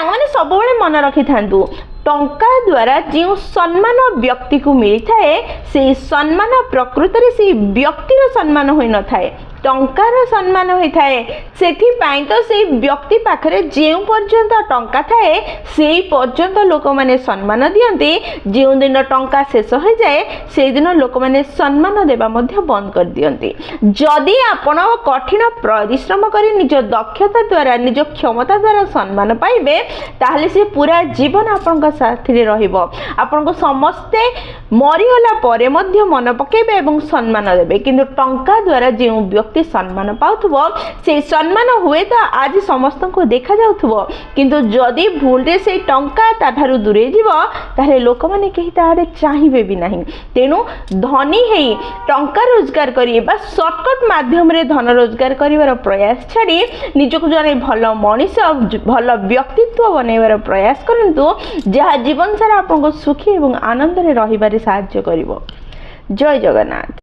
सांग सब मन रखी था टंका द्वारा जो सम्मान व्यक्ति को मिलता है से सम्मान प्रकृत में से व्यक्तिर सम्मान हो न थाए टंकार सम्मान होता है से तो से व्यक्ति पाखरे जो पर्यंत टंका थाए से पर्यंत लोक मैंने सम्मान दियंते जो दिन टंका शेष हो जाए से दिन लोक मैंने सम्मान देवा बंद कर दियंते जदि आपण कठिन परिश्रम कर निज दक्षता द्वारा निज क्षमता द्वारा सम्मान पाइबे ताहले से पूरा जीवन आपण साथी रहिबो आपण को समस्ते मरीगला परे मध्य मन पकेबे एवं सम्मान देबे किंतु टंका द्वारा जो व्यक्ति सम्मान पाउथबो से सम्मान हुए तो आज समस्त को देखा जाउथबो किंतु जदि भूल रे से टंका ताठारु दूरे जीवो ताहले लोक माने केही तारे चाहिबे भी नहीं तेनु धनी हेई टंका रोजगार करी बा शॉर्टकट माध्यम रे धन रोजगार करिवार प्रयास छाड़ी निजको जने भलो मनीष भलो व्यक्तित्व बनैवार प्रयास करंतु जहाँ जीवन सारा आपको सुखी एवं आनंद रे रहिबारे साहाय्य करिवो। जय जगन्नाथ।